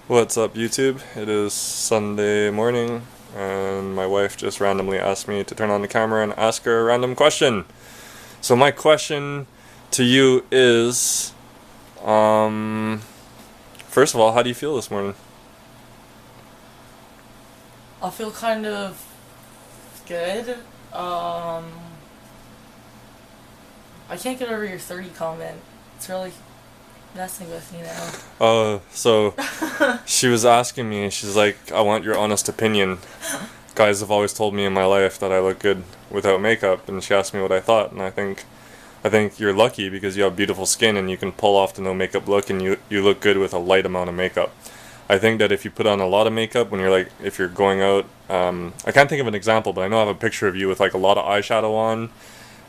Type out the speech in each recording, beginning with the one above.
What's up, YouTube? It is Sunday morning, and my wife just randomly asked me to turn on the camera and ask her a random question. So my question to you is, first of all, how do you feel this morning? I feel kind of good. I can't get over your 30 comment. It's really messing with me now. So she was asking me, she's like, I want your honest opinion. Guys have always told me in my life that I look good without makeup, and she asked me what I thought, and I think you're lucky because you have beautiful skin and you can pull off the no makeup look, and you look good with a light amount of makeup. I think that if you put on a lot of makeup when if you're going out, I can't think of an example, but I know I have a picture of you with like a lot of eyeshadow on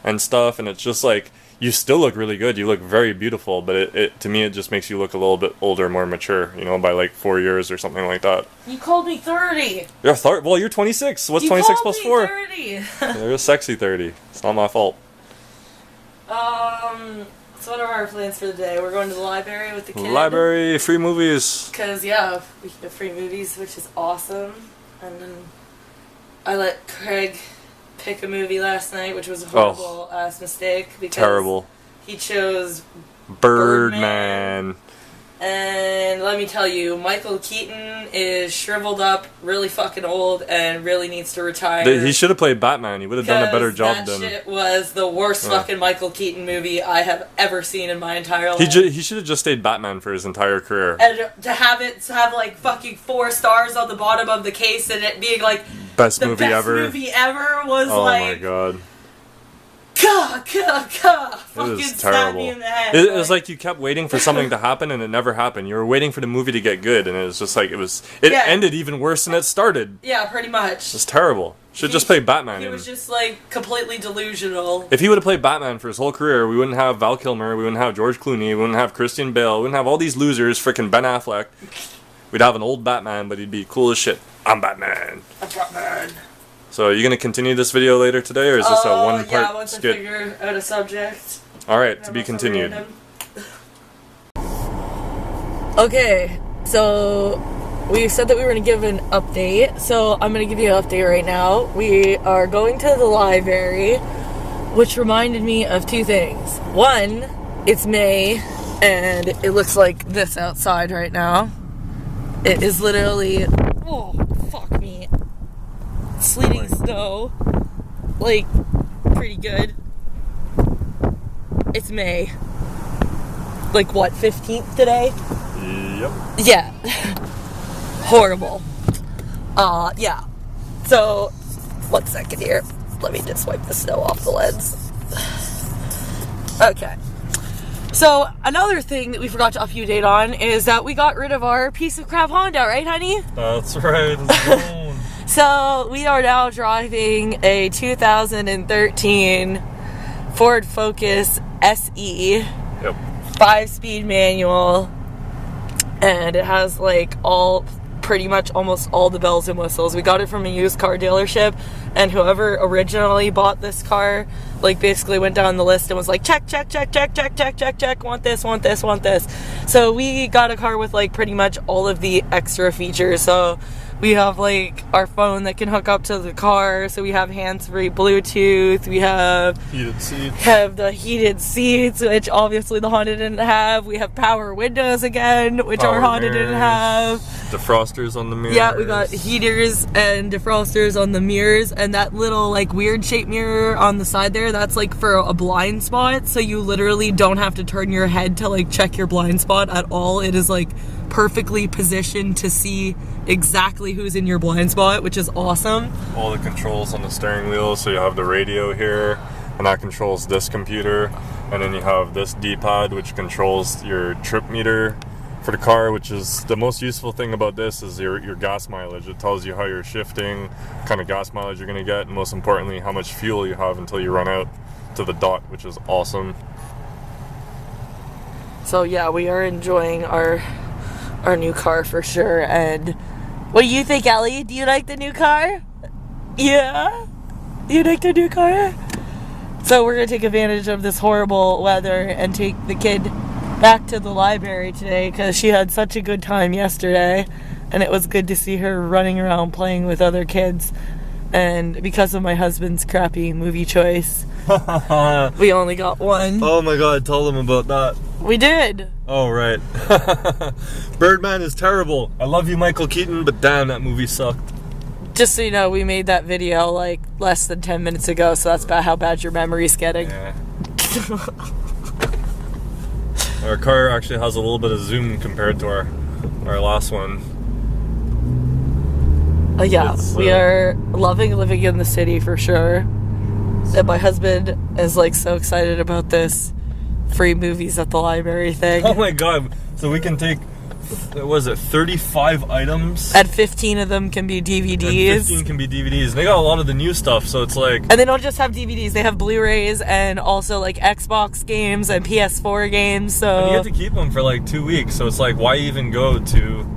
and stuff, and it's just like, you still look really good, you look very beautiful, but it to me it just makes you look a little bit older, more mature, you know, by like 4 years or something like that. You called me 30! Well, you're 26, what's 26 plus 4? You called me 30! You're a sexy 30, it's not my fault. So what are our plans for the day? We're going to the library with the kids. Library, free movies. Because, yeah, we get free movies, which is awesome. And then I let Craig pick a movie last night, which was a horrible ass mistake. Because terrible. He chose Birdman. And let me tell you, Michael Keaton is shriveled up, really fucking old, and really needs to retire. He should have played Batman. He would have done a better job than... That shit was the worst fucking Michael Keaton movie I have ever seen in my entire life. He should have just stayed Batman for his entire career. And to have like fucking 4 stars on the bottom of the case and it being like best the movie best ever. movie ever was like... Oh my god. Fucking stabbed me in the head. It was like you kept waiting for something to happen and it never happened. You were waiting for the movie to get good, and it was just like it ended even worse than it started. Yeah, pretty much. It's terrible. Should just play Batman. He was just like completely delusional. If he would have played Batman for his whole career, we wouldn't have Val Kilmer, we wouldn't have George Clooney, we wouldn't have Christian Bale, we wouldn't have all these losers, frickin' Ben Affleck. We'd have an old Batman, but he'd be cool as shit. I'm Batman. I'm Batman. So, are you going to continue this video later today, or is this a one-part skit? Yeah, once I figure out a subject. Alright, to be continued. Okay, so we said that we were going to give an update, so I'm going to give you an update right now. We are going to the library, which reminded me of 2 things. One, it's May, and it looks like this outside right now. It is literally... Oh, fuck me. Sleeting snow, like, pretty good. It's May. Like, what, 15th today? Yep. Yeah. Horrible. Yeah. So, 1 second here. Let me just wipe the snow off the lens. Okay. So, another thing that we forgot to update on is that we got rid of our piece of crap Honda, right, honey? That's right. It's gone. So, we are now driving a 2013 Ford Focus SE. Yep. 5-speed manual. And it has, like, pretty much almost all the bells and whistles. We got it from a used car dealership, and whoever originally bought this car, like, basically went down the list and was like, check, check, check, check, check, check, check, check, want this, want this, want this. So, we got a car with, like, pretty much all of the extra features. So, we have, like, our phone that can hook up to the car, so we have hands-free Bluetooth, we have the heated seats, which obviously the Honda didn't have, we have power windows again, which our Honda didn't have. Defrosters on the mirrors. Yeah, we got heaters and defrosters on the mirrors, and that little, like, weird shaped mirror on the side there, that's, like, for a blind spot, so you literally don't have to turn your head to, like, check your blind spot at all. It is, like, perfectly positioned to see exactly who's in your blind spot, which is awesome. All the controls on the steering wheel, so you have the radio here, and that controls this computer, and then you have this D-pad, which controls your trip meter for the car, which is the most useful thing about this is your gas mileage. It tells you how you're shifting, what kind of gas mileage you're going to get, and most importantly, how much fuel you have until you run out to the dot, which is awesome. So yeah, we are enjoying our new car for sure. And what do you think, Ellie? Do you like the new car? Yeah? You like the new car? So we're gonna take advantage of this horrible weather and take the kid back to the library today because she had such a good time yesterday, and it was good to see her running around playing with other kids. And because of my husband's crappy movie choice, we only got one. Oh my god, tell them about that. We did. Oh, right. Birdman is terrible. I love you, Michael Keaton, but damn, that movie sucked. Just so you know, we made that video like less than 10 minutes ago, so that's about how bad your memory's getting. Yeah. Our car actually has a little bit of zoom compared to our last one. Yeah, we are loving living in the city for sure. And my husband is like so excited about this free movies at the library thing. Oh my god, so we can take, what was it, 35 items? And 15 of them can be DVDs. And 15 can be DVDs. They got a lot of the new stuff, so it's like... And they don't just have DVDs, they have Blu-rays and also like Xbox games and PS4 games, so... And you get to keep them for like 2 weeks, so it's like, why even go to...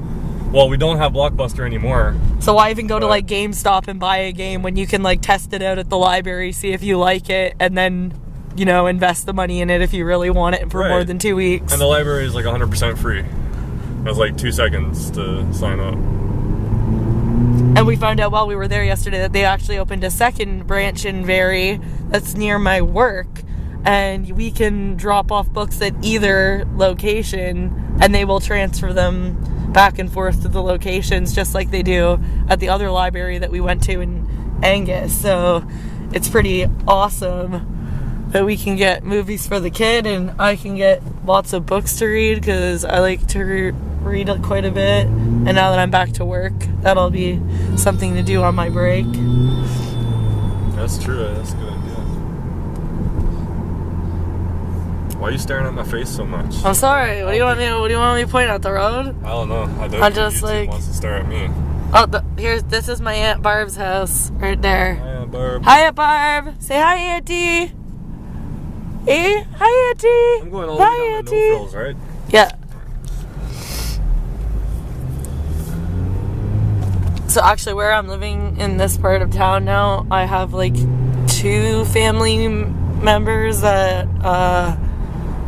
Well, we don't have Blockbuster anymore. So why even go to like GameStop and buy a game when you can like test it out at the library, see if you like it, and then, you know, invest the money in it if you really want it for more than 2 weeks. And the library is like 100% free. It was like 2 seconds to sign up. And we found out while we were there yesterday that they actually opened a second branch in Very that's near my work, and we can drop off books at either location and they will transfer them back and forth to the locations just like they do at the other library that we went to in Angus. So it's pretty awesome that we can get movies for the kid and I can get lots of books to read because I like to read quite a bit, and now that I'm back to work, that'll be something to do on my break. That's true, that's a good idea. Why are you staring at my face so much? I'm sorry. What do you want me to point out the road? I don't know. I don't I'm just YouTube like wants to stare at me. Oh, this is my Aunt Barb's house right there. Hi, Aunt Barb. Hi, Aunt Barb. Say hi, Auntie. Hey, hi, Auntie. I'm going all the way down to No Frills, right? Yeah. So actually, where I'm living in this part of town now, I have like 2 family members that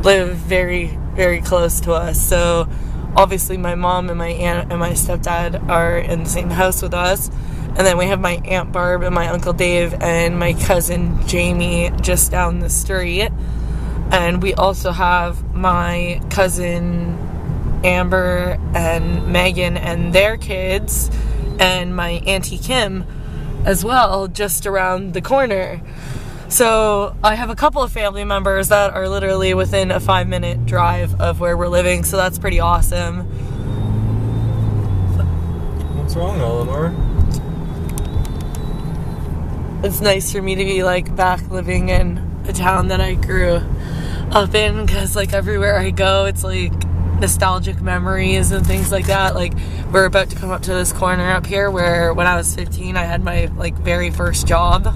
live very, very close to us. So obviously my mom and my aunt and my stepdad are in the same house with us. And then we have my Aunt Barb and my Uncle Dave and my cousin Jamie just down the street. And we also have my cousin Amber and Megan and their kids and my Auntie Kim as well just around the corner. So I have a couple of family members that are literally within a 5-minute drive of where we're living, so that's pretty awesome. What's wrong, Eleanor? It's nice for me to be like back living in a town that I grew up in, because like everywhere I go it's like nostalgic memories and things like that. Like we're about to come up to this corner up here where when I was 15 I had my like very first job.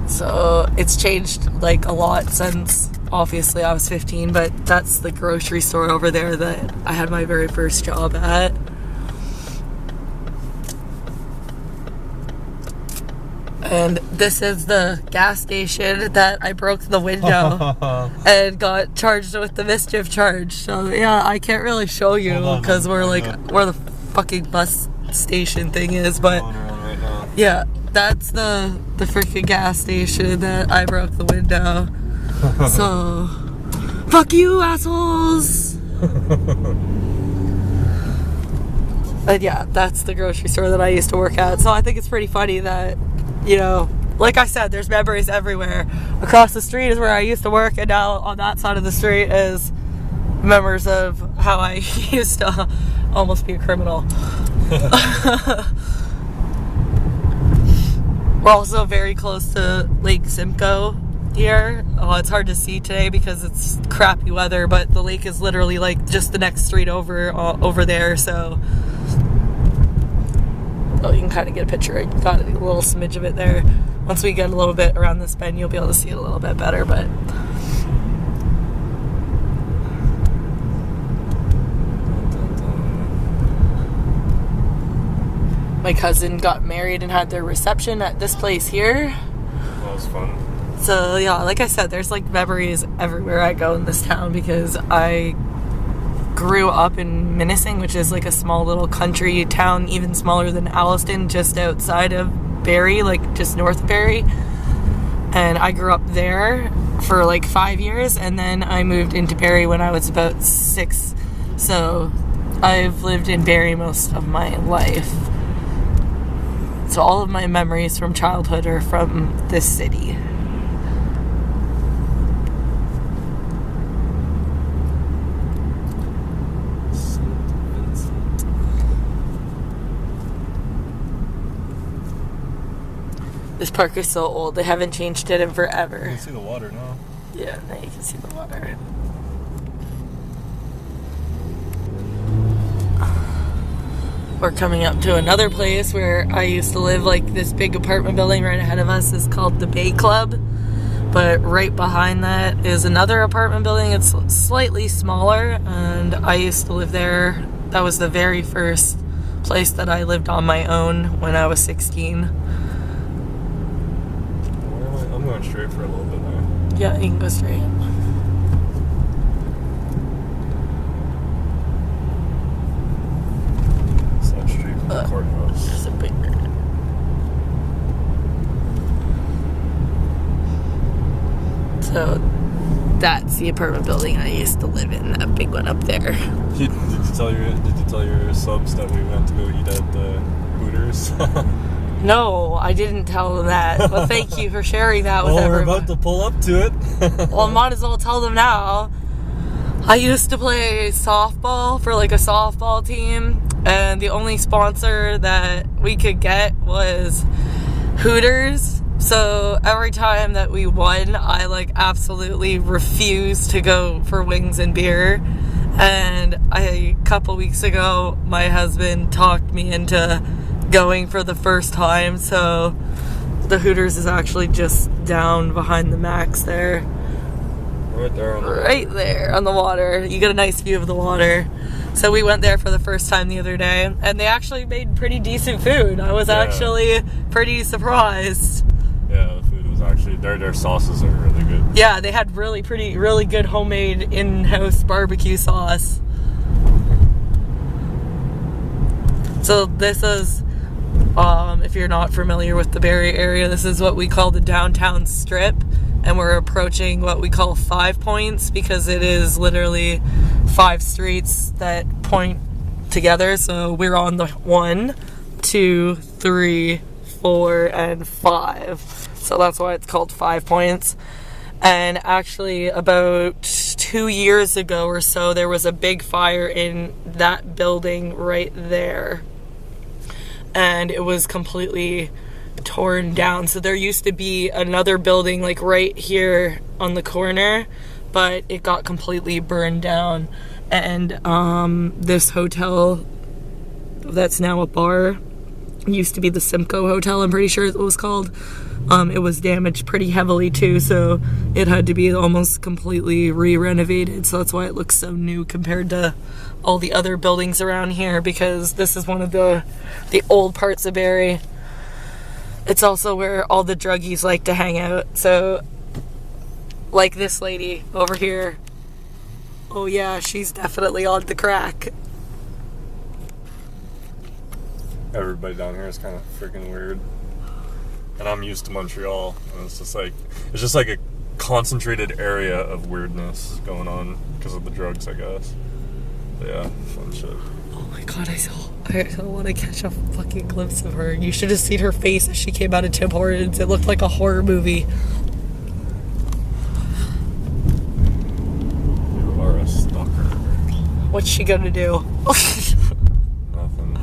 So it's changed like a lot since obviously I was 15, but that's the grocery store over there that I had my very first job at. And this is the gas station that I broke the window and got charged with the mischief charge. So yeah, I can't really show you because we're like where the fucking bus station thing is, but yeah, that's the freaking gas station that I broke the window. So fuck you, assholes. But yeah, that's the grocery store that I used to work at. So I think it's pretty funny that, you know, like I said, there's memories everywhere. Across the street is where I used to work, and now on that side of the street is memories of how I used to almost be a criminal. We're also very close to Lake Simcoe here. Oh, it's hard to see today because it's crappy weather, but the lake is literally like just the next street over there, so oh, you can kind of get a picture. I got a little smidge of it there. Once we get a little bit around this bend, you'll be able to see it a little bit better, but my cousin got married and had their reception at this place here. That was fun. So yeah, like I said, there's like memories everywhere I go in this town because I grew up in Minising, which is like a small little country town, even smaller than Alliston, just outside of Barrie, like just north of Barrie. And I grew up there for like 5 years, and then I moved into Barrie when I was about 6. So I've lived in Barrie most of my life. So all of my memories from childhood are from this city. This park is so old. They haven't changed it in forever. You can see the water now. Yeah, now you can see the water. We're coming up to another place where I used to live. Like this big apartment building right ahead of us is called the Bay Club. But right behind that is another apartment building. It's slightly smaller, and I used to live there. That was the very first place that I lived on my own when I was 16. I'm going straight for a little bit now. Yeah, you can go straight. It's that street from the courthouse. There's a big... So, that's the apartment building I used to live in, that big one up there. Did you tell your subs that we went to go eat at the Hooters? No, I didn't tell them that. But thank you for sharing that with everyone. We're about to pull up to it. Well, I might as well tell them now. I used to play softball for like a softball team, and the only sponsor that we could get was Hooters. So every time that we won, I like absolutely refused to go for wings and beer. And a couple weeks ago, my husband talked me into going for the first time. So the Hooters is actually just down behind the Max there. Right there on the water. Right there on the water. You get a nice view of the water. So we went there for the first time the other day, and they actually made pretty decent food. I was actually pretty surprised. Yeah, the food was actually, their sauces are really good. Yeah, they had really good homemade in-house barbecue sauce. So this is, if you're not familiar with the Barrie area, this is what we call the downtown strip, and we're approaching what we call 5 Points because it is literally 5 streets that point together. So we're on the 1, 2, 3, 4, and 5. So that's why it's called 5 Points. And actually about 2 years ago or so, there was a big fire in that building right there. And it was completely torn down. So there used to be another building like right here on the corner, but it got completely burned down. And this hotel that's now a bar used to be the Simcoe Hotel, I'm pretty sure it was called. It was damaged pretty heavily too, so it had to be almost completely re-renovated. So that's why it looks so new compared to all the other buildings around here, because this is one of the old parts of Barrie. It's also where all the druggies like to hang out. So, like this lady over here. Oh yeah, she's definitely on the crack. Everybody down here is kind of freaking weird. And I'm used to Montreal, and it's just like a concentrated area of weirdness going on because of the drugs, I guess. But yeah, fun shit. Oh my god, I want to catch a fucking glimpse of her. You should have seen her face as she came out of Tim Hortons. It looked like a horror movie. You are a stalker. What's she gonna do? Nothing.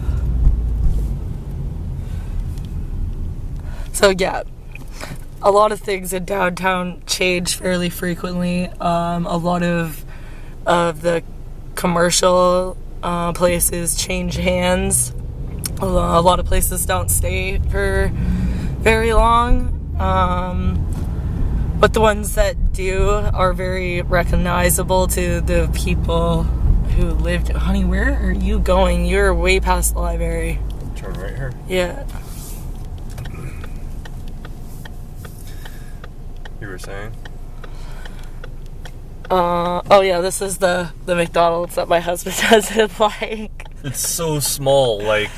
So yeah, a lot of things in downtown change fairly frequently. A lot of the commercial places change hands. A lot of places don't stay for very long. But the ones that do are very recognizable to the people who lived. Honey, where are you going? You're way past the library. Turn right here. Yeah. You You were saying? Oh yeah, this is the McDonald's that my husband doesn't like. It's so small, like...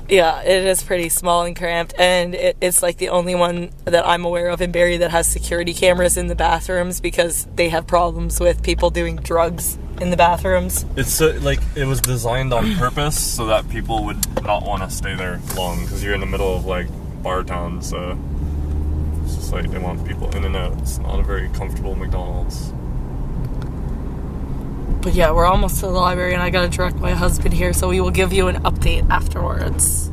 Yeah, it is pretty small and cramped, and it's like the only one that I'm aware of in Barrie that has security cameras in the bathrooms because they have problems with people doing drugs in the bathrooms. It's like, it was designed on purpose so that people would not want to stay there long, because you're in the middle of, like, bar town, so it's just like they want people in and out. It's not a very comfortable McDonald's. But yeah, we're almost to the library, and I gotta direct my husband here, so we will give you an update afterwards.